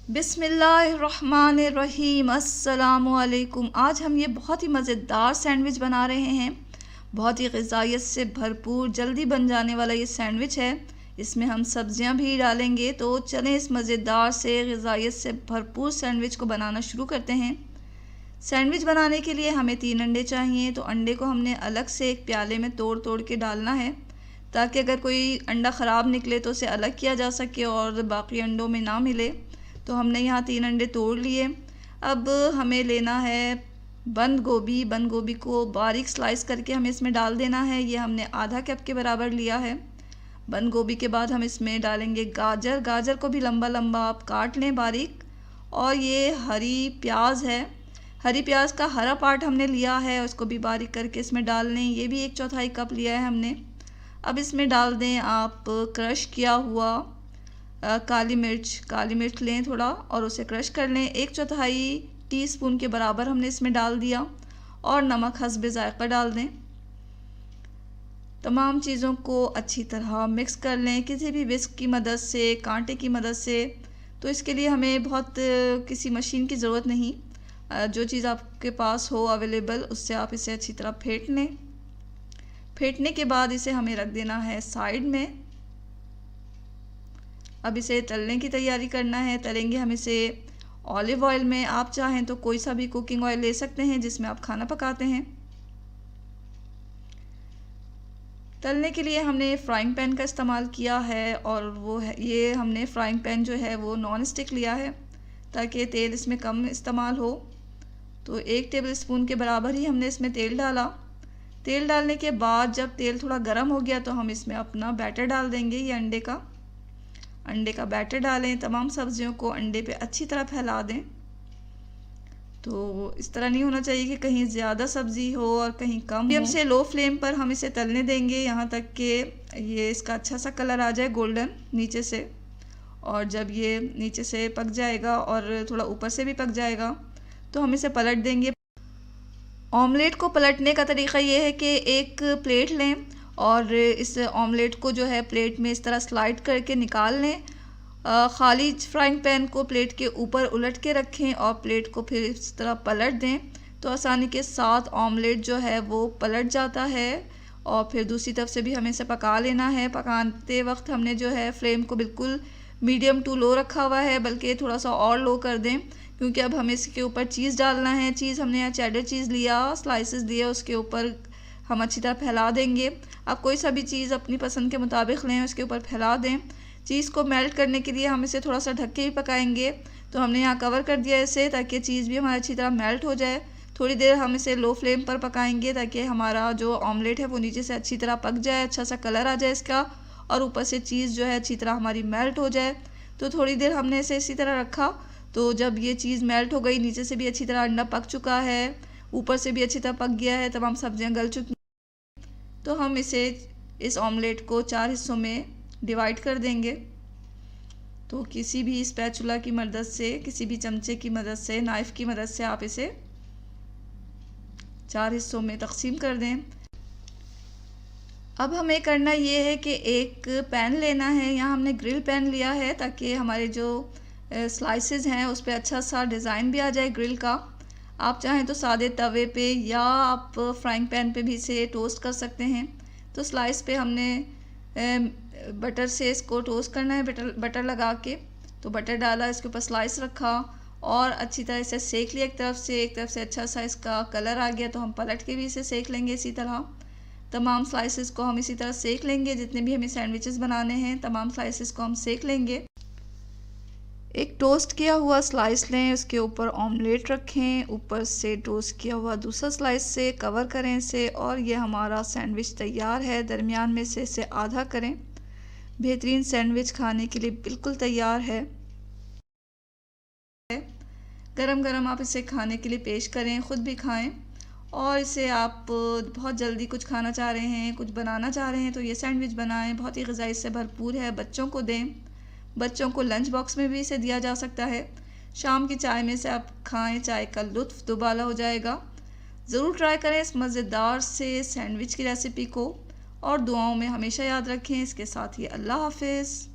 बिस्मिल्लाहिर्रहमानिर्रहीम। अस्सलामुअलैकुम। आज हम ये बहुत ही मज़ेदार सैंडविच बना रहे हैं। बहुत ही ग़िज़ाइयत से भरपूर जल्दी बन जाने वाला ये सैंडविच है। इसमें हम सब्जियां भी डालेंगे। तो चलें इस मज़ेदार से ग़िज़ाइयत से भरपूर सैंडविच को बनाना शुरू करते हैं। सैंडविच बनाने के लिए हमें 3 अंडे चाहिए। तो अंडे को हमने अलग से एक प्याले में तोड़ तोड़ के डालना है, ताकि अगर कोई अंडा ख़राब निकले तो उसे अलग किया जा सके और बाकी अंडों में ना मिले। तो हमने यहाँ 3 अंडे तोड़ लिए। अब हमें लेना है बंद गोभी। बंद गोभी को बारीक स्लाइस करके हमें इसमें डाल देना है। ये हमने आधा कप के बराबर लिया है। बंद गोभी के बाद हम इसमें डालेंगे गाजर। गाजर को भी लंबा लंबा आप काट लें बारीक। और ये हरी प्याज है। हरी प्याज का हरा पार्ट हमने लिया है, उसको भी बारीक करके इसमें डाल लें। ये भी 1/4 कप लिया है हमने। अब इसमें डाल दें आप क्रश किया हुआ काली मिर्च लें थोड़ा और उसे क्रश कर लें। 1/4 टीस्पून के बराबर हमने इसमें डाल दिया। और नमक हस्बे ज़ायक़ा डाल दें। तमाम चीज़ों को अच्छी तरह मिक्स कर लें किसी भी विस्क की मदद से, कांटे की मदद से। तो इसके लिए हमें बहुत किसी मशीन की ज़रूरत नहीं, जो चीज़ आपके पास हो अवेलेबल उससे आप इसे अच्छी तरह फेंट लें। फेंटने के बाद इसे हमें रख देना है साइड में। अब इसे तलने की तैयारी करना है। तलेंगे हम इसे ऑलिव ऑयल में। आप चाहें तो कोई सा भी कुकिंग ऑयल ले सकते हैं जिसमें आप खाना पकाते हैं। तलने के लिए हमने फ्राइंग पैन का इस्तेमाल किया है, और वो है ये हमने फ्राइंग पैन जो है वो नॉन स्टिक लिया है, ताकि तेल इसमें कम इस्तेमाल हो। तो 1 टेबल स्पून के बराबर ही हमने इसमें तेल डाला। तेल डालने के बाद जब तेल थोड़ा गर्म हो गया तो हम इसमें अपना बैटर डाल देंगे। ये अंडे का बैटर डालें। तमाम सब्जियों को अंडे पे अच्छी तरह फैला दें। तो इस तरह नहीं होना चाहिए कि कहीं ज़्यादा सब्ज़ी हो और कहीं कम। मीडियम से लो फ्लेम पर हम इसे तलने देंगे यहाँ तक कि ये इसका अच्छा सा कलर आ जाए गोल्डन नीचे से। और जब ये नीचे से पक जाएगा और थोड़ा ऊपर से भी पक जाएगा तो हम इसे पलट देंगे। ऑमलेट को पलटने का तरीक़ा ये है कि एक प्लेट लें और इस ऑमलेट को जो है प्लेट में इस तरह स्लाइड करके निकाल लें। ख़ाली फ्राइंग पैन को प्लेट के ऊपर उलट के रखें और प्लेट को फिर इस तरह पलट दें, तो आसानी के साथ ऑमलेट जो है वो पलट जाता है। और फिर दूसरी तरफ से भी हमें इसे पका लेना है। पकाते वक्त हमने जो है फ्लेम को बिल्कुल मीडियम टू लो रखा हुआ है, बल्कि थोड़ा सा और लो कर दें, क्योंकि अब हमें इसके ऊपर चीज़ डालना है। चीज़ हमने यहाँ चेडर चीज़ लिया, स्लाइसेस दिए, उसके ऊपर हम अच्छी तरह फैला देंगे। आप कोई सा भी चीज़ अपनी पसंद के मुताबिक लें, उसके ऊपर फैला दें। चीज़ को मेल्ट करने के लिए हम इसे थोड़ा सा ढक के भी पकाएंगे। तो हमने यहाँ कवर कर दिया इसे, ताकि चीज़ भी हमारी अच्छी तरह मेल्ट हो जाए। थोड़ी देर हम इसे लो फ्लेम पर पकाएंगे, ताकि हमारा जो ऑमलेट है वो नीचे से अच्छी तरह पक जाए, अच्छा सा कलर आ जाए इसका, और ऊपर से चीज़ जो है अच्छी तरह हमारी मेल्ट हो जाए। तो थोड़ी देर हमने इसे इसी तरह रखा। तो जब ये चीज़ मेल्ट हो गई, नीचे से भी अच्छी तरह अंडा पक चुका है, ऊपर से भी अच्छी तरह पक गया है, तमाम सब्जियां गल चुकी, तो हम इस ऑमलेट को 4 हिस्सों में डिवाइड कर देंगे। तो किसी भी स्पैचुला की मदद से, किसी भी चमचे की मदद से, नाइफ़ की मदद से आप इसे 4 हिस्सों में तकसीम कर दें। अब हमें करना ये है कि एक पैन लेना है। यहाँ हमने ग्रिल पैन लिया है, ताकि हमारे जो स्लाइसेस हैं उस पर अच्छा सा डिज़ाइन भी आ जाए ग्रिल का। आप चाहें तो सादे तवे पे या आप फ्राइंग पैन पे भी इसे टोस्ट कर सकते हैं। तो स्लाइस पे हमने बटर से इसको टोस्ट करना है, बटर लगा के। तो बटर डाला, इसके ऊपर स्लाइस रखा और अच्छी तरह इसे सेक लिया। एक तरफ से अच्छा सा इसका कलर आ गया तो हम पलट के भी इसे सेक लेंगे। इसी तरह तमाम स्लाइसेस को हम इसी तरह सेक लेंगे। जितने भी हमें सैंडविचेस बनाने हैं तमाम स्लाइसेस को हम सेक लेंगे। एक टोस्ट किया हुआ स्लाइस लें, उसके ऊपर ऑमलेट रखें, ऊपर से टोस्ट किया हुआ दूसरा स्लाइस से कवर करें इसे, और ये हमारा सैंडविच तैयार है। दरमियान में से इसे आधा करें। बेहतरीन सैंडविच खाने के लिए बिल्कुल तैयार है। गरम गरम आप इसे खाने के लिए पेश करें, ख़ुद भी खाएं। और इसे आप बहुत जल्दी कुछ खाना चाह रहे हैं, कुछ बनाना चाह रहे हैं, तो ये सैंडविच बनाएं। बहुत ही ग़िज़ाई से भरपूर है, बच्चों को दें। बच्चों को लंच बॉक्स में भी इसे दिया जा सकता है। शाम की चाय में से आप खाएं, चाय का लुत्फ़ दुबाला हो जाएगा। ज़रूर ट्राई करें इस मज़ेदार से सैंडविच की रेसिपी को, और दुआओं में हमेशा याद रखें। इसके साथ ही अल्लाह हाफ़िज़।